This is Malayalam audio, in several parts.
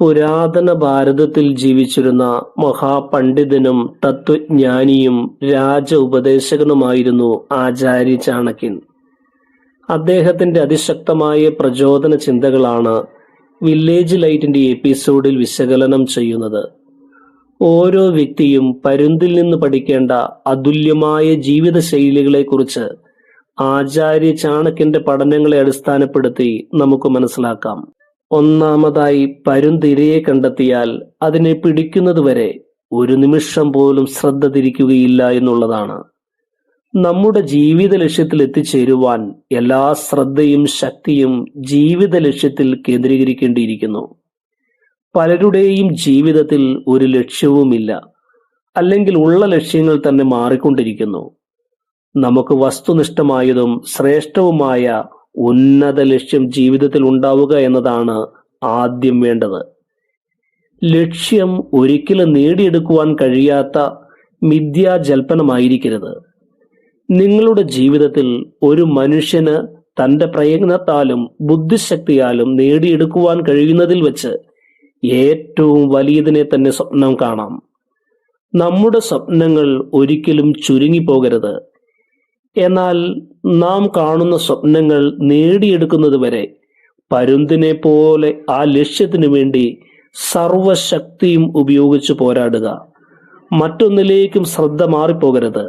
പുരാതന ഭാരതത്തിൽ ജീവിച്ചിരുന്ന മഹാപണ്ഡിതനും തത്വജ്ഞാനിയും രാജ ഉപദേശകനുമായിരുന്നു ആചാര്യ ചാണക്യൻ. അദ്ദേഹത്തിന്റെ അതിശക്തമായ പ്രചോദന ചിന്തകളാണ് വില്ലേജ് ലൈറ്റിന്റെ എപ്പിസോഡിൽ വിശകലനം ചെയ്യുന്നത്. ഓരോ വ്യക്തിയും പരുന്തിൽ നിന്ന് പഠിക്കേണ്ട അതുല്യമായ ജീവിത ശൈലികളെക്കുറിച്ച് ആചാര്യ ചാണക്യന്റെ പഠനങ്ങളെ അടിസ്ഥാനപ്പെടുത്തി നമുക്ക് മനസ്സിലാക്കാം. ഒന്നാമതായി, പരുന്തിരയെ കണ്ടെത്തിയാൽ അതിനെ പിടിക്കുന്നതുവരെ ഒരു നിമിഷം പോലും ശ്രദ്ധ തിരിക്കുകയില്ല എന്നുള്ളതാണ്. നമ്മുടെ ജീവിത ലക്ഷ്യത്തിൽ എത്തിച്ചേരുവാൻ എല്ലാ ശ്രദ്ധയും ശക്തിയും ജീവിത ലക്ഷ്യത്തിൽ കേന്ദ്രീകരിക്കേണ്ടിയിരിക്കുന്നു. പലരുടെയും ജീവിതത്തിൽ ഒരു ലക്ഷ്യവുമില്ല, അല്ലെങ്കിൽ ഉള്ള ലക്ഷ്യങ്ങൾ തന്നെ മാറിക്കൊണ്ടിരിക്കുന്നു. നമുക്ക് വസ്തുനിഷ്ഠമായതും ശ്രേഷ്ഠവുമായ ഉന്നത ലക്ഷ്യം ജീവിതത്തിൽ ഉണ്ടാവുക എന്നതാണ് ആദ്യം വേണ്ടത്. ലക്ഷ്യം ഒരിക്കലും നേടിയെടുക്കുവാൻ കഴിയാത്ത മിഥ്യാജൽപ്പനമായിരിക്കരുത്. നിങ്ങളുടെ ജീവിതത്തിൽ ഒരു മനുഷ്യന് തൻ്റെ പ്രയത്നത്താലും ബുദ്ധിശക്തിയാലും നേടിയെടുക്കുവാൻ കഴിയുന്നതിൽ വെച്ച് ഏറ്റവും വലിയതിനെ തന്നെ സ്വപ്നം കാണാം. നമ്മുടെ സ്വപ്നങ്ങൾ ഒരിക്കലും ചുരുങ്ങിപ്പോകരുത്. എന്നാൽ നാം കാണുന്ന സ്വപ്നങ്ങൾ നേടിയെടുക്കുന്നത് വരെ പരുന്തിനെ പോലെ ആ ലക്ഷ്യത്തിനു വേണ്ടി സർവശക്തിയും ഉപയോഗിച്ച് പോരാടുക. മറ്റൊന്നിലേക്കും ശ്രദ്ധ മാറിപ്പോകരുത്.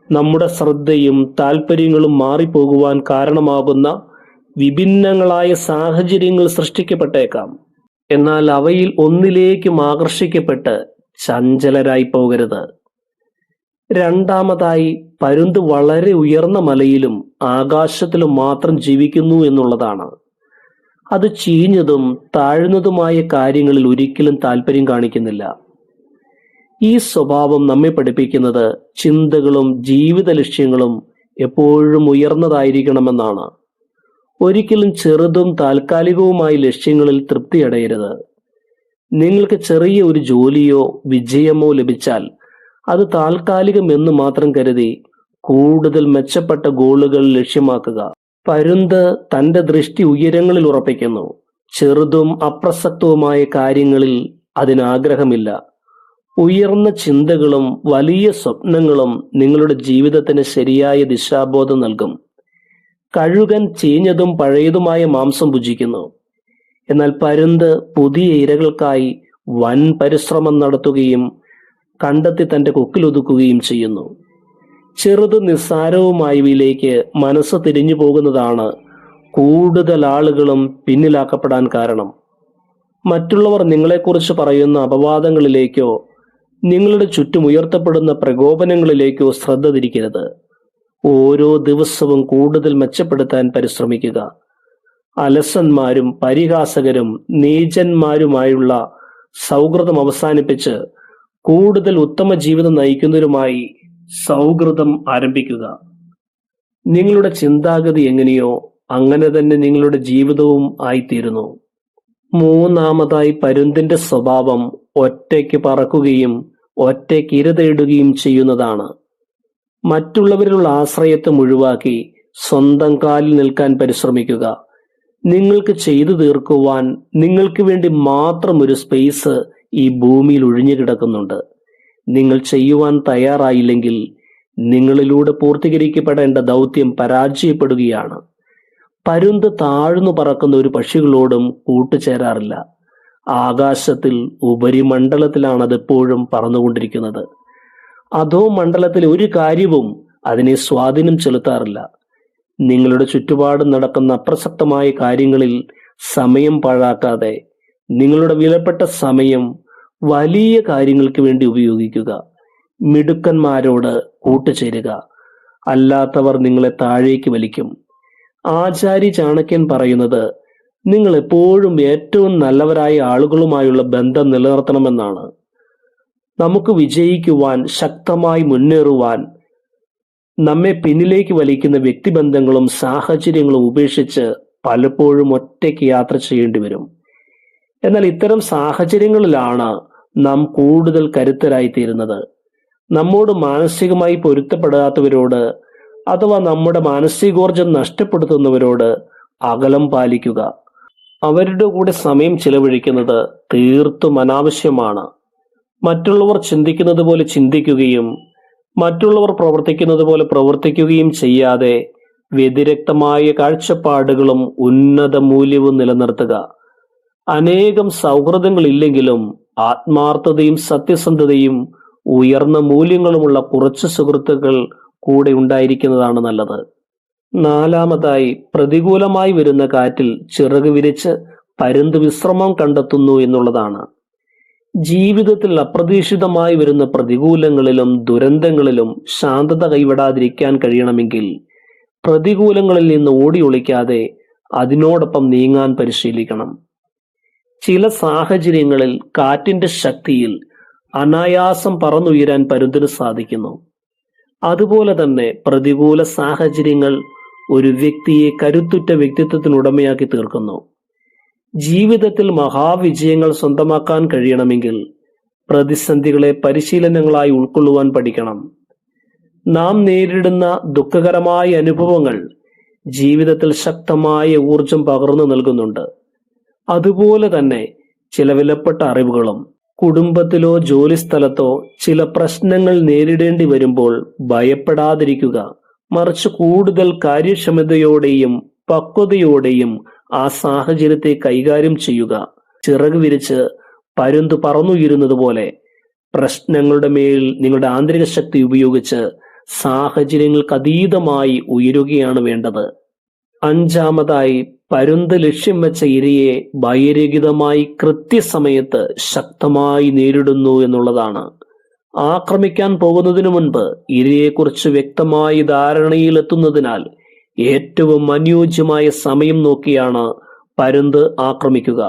നമ്മുടെ ശ്രദ്ധയും താല്പര്യങ്ങളും മാറിപ്പോകുവാൻ കാരണമാകുന്ന വിഭിന്നങ്ങളായ സാഹചര്യങ്ങൾ സൃഷ്ടിക്കപ്പെട്ടേക്കാം. എന്നാൽ അവയിൽ ഒന്നിലേക്കും ആകർഷിക്കപ്പെട്ട് ചഞ്ചലരായി പോകരുത്. രണ്ടാമതായി, പരുന്ത് വളരെ ഉയർന്ന മലയിലും ആകാശത്തിലും മാത്രം ജീവിക്കുന്നു എന്നുള്ളതാണ്. അത് ചീഞ്ഞതും താഴ്ന്നതുമായ കാര്യങ്ങളിൽ ഒരിക്കലും താല്പര്യം കാണിക്കുന്നില്ല. ഈ സ്വഭാവം നമ്മെ പഠിപ്പിക്കുന്നത് ചിന്തകളും ജീവിത ലക്ഷ്യങ്ങളും എപ്പോഴും ഉയർന്നതായിരിക്കണമെന്നാണ്. ഒരിക്കലും ചെറുതും താൽക്കാലികവുമായ ലക്ഷ്യങ്ങളിൽ തൃപ്തിയടയരുത്. നിങ്ങൾക്ക് ചെറിയ ഒരു ജോലിയോ വിജയമോ ലഭിച്ചാൽ അത് താൽക്കാലികമെന്ന് മാത്രം കരുതി കൂടുതൽ മെച്ചപ്പെട്ട ഗോളുകൾ ലക്ഷ്യമാക്കുക. പരുന്ത് തന്റെ ദൃഷ്ടി ഉയരങ്ങളിൽ ഉറപ്പിക്കുന്നു. ചെറുതും അപ്രസക്തവുമായ കാര്യങ്ങളിൽ അതിനാഗ്രഹമില്ല. ഉയർന്ന ചിന്തകളും വലിയ സ്വപ്നങ്ങളും നിങ്ങളുടെ ജീവിതത്തിന് ശരിയായ ദിശാബോധം നൽകും. കഴുകൻ ചീഞ്ഞതും പഴയതുമായ മാംസം ഭുജിക്കുന്നു. എന്നാൽ പരുന്ത് പുതിയ ഇരകൾക്കായി വൻ പരിശ്രമം നടത്തുകയും കണ്ടെത്തി തന്റെ കൊക്കിലൊതുക്കുകയും ചെയ്യുന്നു. ചെറുത് നിസ്സാരവുമായവയിലേക്ക് മനസ്സ് തിരിഞ്ഞു പോകുന്നതാണ് കൂടുതൽ ആളുകളും പിന്നിലാക്കപ്പെടാൻ കാരണം. മറ്റുള്ളവർ നിങ്ങളെക്കുറിച്ച് പറയുന്ന അപവാദങ്ങളിലേക്കോ നിങ്ങളുടെ ചുറ്റും ഉയർത്തപ്പെടുന്ന പ്രകോപനങ്ങളിലേക്കോ ശ്രദ്ധ തിരിക്കരുത്. ഓരോ ദിവസവും കൂടുതൽ മെച്ചപ്പെടുത്താൻ പരിശ്രമിക്കുക. അലസന്മാരും പരിഹാസകരും നീചന്മാരുമായുള്ള സൗഹൃദം അവസാനിപ്പിച്ച് കൂടുതൽ ഉത്തമ ജീവിതം നയിക്കുന്നവരുമായി സൗഹൃദം ആരംഭിക്കുക. നിങ്ങളുടെ ചിന്താഗതി എങ്ങനെയോ അങ്ങനെ തന്നെ നിങ്ങളുടെ ജീവിതവും ആയിത്തീരുന്നു. മൂന്നാമതായി, പരുന്തിന്റെ സ്വഭാവം ഒറ്റയ്ക്ക് പറക്കുകയും ഒറ്റയ്ക്ക് ഇര തേടുകയും ചെയ്യുന്നതാണ്. മറ്റുള്ളവരിലുള്ള ആശ്രയത്വം ഒഴിവാക്കി സ്വന്തം കാലിൽ നിൽക്കാൻ പരിശ്രമിക്കുക. നിങ്ങൾക്ക് ചെയ്തു തീർക്കുവാൻ നിങ്ങൾക്ക് വേണ്ടി മാത്രം ഒരു സ്പേസ് ഈ ഭൂമിയിൽ ഒഴിഞ്ഞു കിടക്കുന്നുണ്ട്. നിങ്ങൾ ചെയ്യുവാൻ തയ്യാറായില്ലെങ്കിൽ നിങ്ങളിലൂടെ പൂർത്തീകരിക്കപ്പെടേണ്ട ദൗത്യം പരാജയപ്പെടുകയാണ്. പരുന്ത് താഴ്ന്നു പറക്കുന്ന ഒരു പക്ഷികളോടും കൂട്ടുചേരാറില്ല. ആകാശത്തിൽ ഉപരിമണ്ഡലത്തിലാണ് അതെപ്പോഴും പറന്നുകൊണ്ടിരിക്കുന്നത്. അധോ മണ്ഡലത്തിലെ ഒരു കാര്യവും അതിനെ സ്വാധീനം ചെലുത്താറില്ല. നിങ്ങളുടെ ചുറ്റുപാടും നടക്കുന്ന അപ്രസക്തമായ കാര്യങ്ങളിൽ സമയം പാഴാക്കാതെ നിങ്ങളുടെ വിലപ്പെട്ട സമയം വലിയ കാര്യങ്ങൾക്ക് വേണ്ടി ഉപയോഗിക്കുക. മിടുക്കന്മാരോട് കൂട്ടുചേരുക. അല്ലാത്തവർ നിങ്ങളെ താഴേക്ക് വലിക്കും. ആചാര്യ ചാണക്യൻ പറയുന്നത് നിങ്ങൾ എപ്പോഴും ഏറ്റവും നല്ലവരായ ആളുകളുമായുള്ള ബന്ധം നിലനിർത്തണമെന്നാണ്. നമുക്ക് വിജയിക്കുവാൻ, ശക്തമായി മുന്നേറുവാൻ നമ്മെ പിന്നിലേക്ക് വലിക്കുന്ന വ്യക്തിബന്ധങ്ങളും സാഹചര്യങ്ങളും ഉപേക്ഷിച്ച് പലപ്പോഴും ഒറ്റയ്ക്ക് യാത്ര ചെയ്യേണ്ടി വരും. എന്നാൽ ഇത്തരം സാഹചര്യങ്ങളിലാണ് നാം കൂടുതൽ കരുത്തരായി തീരുന്നത്. നമ്മോട് മാനസികമായി പൊരുത്തപ്പെടാത്തവരോട് അഥവാ നമ്മുടെ മാനസികോർജം നഷ്ടപ്പെടുത്തുന്നവരോട് അകലം പാലിക്കുക. അവരുടെ കൂടെ സമയം ചിലവഴിക്കുന്നത് തീർത്തും അനാവശ്യമാണ്. മറ്റുള്ളവർ ചിന്തിക്കുന്നത് പോലെ ചിന്തിക്കുകയും മറ്റുള്ളവർ പ്രവർത്തിക്കുന്നത് പോലെ പ്രവർത്തിക്കുകയും ചെയ്യാതെ വ്യതിരക്തമായ കാഴ്ചപ്പാടുകളും ഉന്നത മൂല്യവും നിലനിർത്തുക. അനേകം സൗഹൃദങ്ങളില്ലെങ്കിലും ആത്മാർത്ഥതയും സത്യസന്ധതയും ഉയർന്ന മൂല്യങ്ങളുമുള്ള കുറച്ച് സുഹൃത്തുക്കൾ കൂടെ ഉണ്ടായിരിക്കുന്നതാണ് നല്ലത്. നാലാമതായി, പ്രതികൂലമായി വരുന്ന കാറ്റിൽ ചിറക് വിരിച്ച് പരുന്ത് വിശ്രമം കണ്ടെത്തുന്നു എന്നുള്ളതാണ്. ജീവിതത്തിൽ അപ്രതീക്ഷിതമായി വരുന്ന പ്രതികൂലങ്ങളിലും ദുരന്തങ്ങളിലും ശാന്തത കൈവിടാതിരിക്കാൻ കഴിയണമെങ്കിൽ പ്രതികൂലങ്ങളിൽ നിന്ന് ഓടി ഒളിക്കാതെ അതിനോടൊപ്പം നീങ്ങാൻ പരിശീലിക്കണം. ചില സാഹചര്യങ്ങളിൽ കാറ്റിന്റെ ശക്തിയിൽ അനായാസം പറന്നുയരാൻ പരുന്തിന് സാധിക്കുന്നു. അതുപോലെ തന്നെ പ്രതികൂല സാഹചര്യങ്ങൾ ഒരു വ്യക്തിയെ കരുത്തുറ്റ വ്യക്തിത്വത്തിനുടമയാക്കി തീർക്കുന്നു. ജീവിതത്തിൽ മഹാവിജയങ്ങൾ സ്വന്തമാക്കാൻ കഴിയണമെങ്കിൽ പ്രതിസന്ധികളെ പരിശീലനങ്ങളായി ഉൾക്കൊള്ളുവാൻ പഠിക്കണം. നാം നേരിടുന്ന ദുഃഖകരമായ അനുഭവങ്ങൾ ജീവിതത്തിൽ ശക്തമായ ഊർജം പകർന്നു നൽകുന്നുണ്ട്. അതുപോലെ തന്നെ ചില വിലപ്പെട്ട അറിവുകളും. കുടുംബത്തിലോ ജോലിസ്ഥലത്തോ ചില പ്രശ്നങ്ങൾ നേരിടേണ്ടി വരുമ്പോൾ ഭയപ്പെടാതിരിക്കുക, മറിച്ച് കൂടുതൽ കാര്യക്ഷമതയോടെയും പക്വതയോടെയും ആ സാഹചര്യത്തെ കൈകാര്യം ചെയ്യുക. ചിറക് വിരിച്ച് പരുന്ത് പറന്നുയരുന്നത് പോലെ പ്രശ്നങ്ങളുടെ മേൽ നിങ്ങളുടെ ആന്തരിക ശക്തി ഉപയോഗിച്ച് സാഹചര്യങ്ങൾക്ക് അതീതമായി ഉയരുകയാണ് വേണ്ടത്. അഞ്ചാമതായി, പരുന്ത് ലക്ഷ്യം വെച്ച ഇരയെ ഭയരഹിതമായി കൃത്യസമയത്ത് ശക്തമായി നേരിടുന്നു എന്നുള്ളതാണ്. ആക്രമിക്കാൻ പോകുന്നതിനു മുൻപ് ഇരയെക്കുറിച്ച് വ്യക്തമായ ധാരണയിലെത്തുന്നതിനാൽ ഏറ്റവും അനുയോജ്യമായ സമയം നോക്കിയാണ് പരുന്ത് ആക്രമിക്കുക.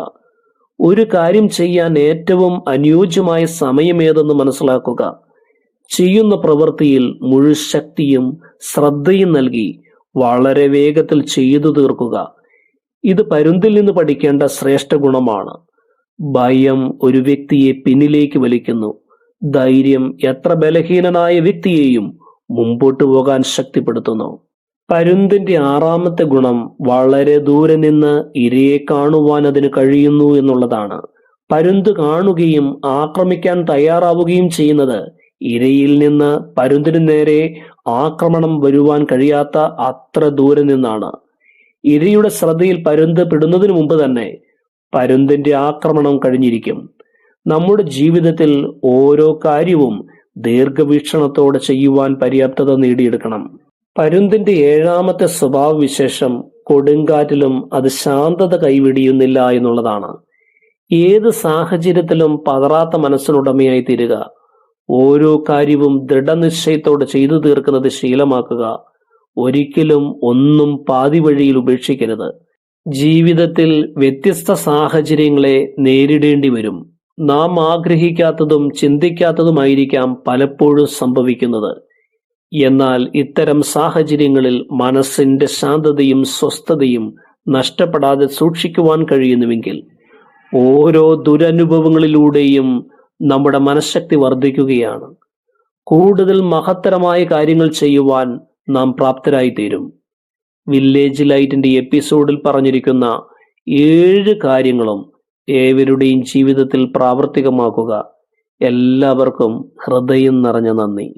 ഒരു കാര്യം ചെയ്യാൻ ഏറ്റവും അനുയോജ്യമായ സമയം ഏതെന്ന് മനസ്സിലാക്കുക. ചെയ്യുന്ന പ്രവൃത്തിയിൽ മുഴുവൻ ശക്തിയും ശ്രദ്ധയും നൽകി വളരെ വേഗത്തിൽ ചെയ്തു തീർക്കുക. ഇത് പരുന്തിൽ നിന്ന് പഠിക്കേണ്ട ശ്രേഷ്ഠ ഗുണമാണ്. ഭയം ഒരു വ്യക്തിയെ പിന്നിലേക്ക് വലിക്കുന്നു. ധൈര്യം എത്ര ബലഹീനനായ വ്യക്തിയെയും മുമ്പോട്ട് പോകാൻ ശക്തിപ്പെടുത്തുന്നു. പരുന്തിന്റെ ആറാമത്തെ ഗുണം വളരെ ദൂരെ നിന്ന് ഇരയെ കാണുവാൻ അതിന് കഴിയുന്നു എന്നുള്ളതാണ്. പരുന്ത് കാണുകയും ആക്രമിക്കാൻ തയ്യാറാവുകയും ചെയ്യുന്നത് ഇരയിൽ നിന്ന് പരുന്തിനു നേരെ ആക്രമണം വരുവാൻ കഴിയാത്ത അത്ര ദൂരെ നിന്നാണ്. ഇരയുടെ ശ്രദ്ധയിൽ പരുന്ത് പെടുന്നതിന് മുമ്പ് തന്നെ പരുന്തിന്റെ ആക്രമണം കഴിഞ്ഞിരിക്കും. നമ്മുടെ ജീവിതത്തിൽ ഓരോ കാര്യവും ദീർഘവീക്ഷണത്തോടെ ചെയ്യുവാൻ പര്യാപ്തത നേടിയെടുക്കണം. പരുന്തിന്റെ ഏഴാമത്തെ സ്വഭാവവിശേഷം കൊടുങ്കാറ്റിലും അത് ശാന്തത കൈവെടിയുന്നില്ല എന്നുള്ളതാണ്. ഏത് സാഹചര്യത്തിലും പതറാത്ത മനസ്സിനുടമയായി തീരുക. ഓരോ കാര്യവും ദൃഢനിശ്ചയത്തോടെ ചെയ്തു തീർക്കുന്നത് ശീലമാക്കുക. ഒരിക്കലും ഒന്നും പാതി വഴിയിൽ ഉപേക്ഷിക്കരുത്. ജീവിതത്തിൽ വ്യത്യസ്ത സാഹചര്യങ്ങളെ നേരിടേണ്ടി വരും. നാം ആഗ്രഹിക്കാത്തതും ചിന്തിക്കാത്തതുമായിരിക്കാം പലപ്പോഴും സംഭവിക്കുന്നത്. എന്നാൽ ഇത്തരം സാഹചര്യങ്ങളിൽ മനസ്സിന്റെ ശാന്തതയും സ്വസ്ഥതയും നഷ്ടപ്പെടാതെ സൂക്ഷിക്കുവാൻ കഴിയുന്നുവെങ്കിൽ ഓരോ ദുരനുഭവങ്ങളിലൂടെയും നമ്മുടെ മനഃശക്തി വർദ്ധിക്കുകയാണ്. കൂടുതൽ മഹത്തരമായ കാര്യങ്ങൾ ചെയ്യുവാൻ നാം പ്രാപ്തരായി തീരും. വില്ലേജ് ലൈറ്റിന്റെ എപ്പിസോഡിൽ പറഞ്ഞിരിക്കുന്ന 7 കാര്യങ്ങളും ഏവരുടെയും ജീവിതത്തിൽ പ്രാവർത്തികമാക്കുക. എല്ലാവർക്കും ഹൃദയം നിറഞ്ഞ നന്ദി.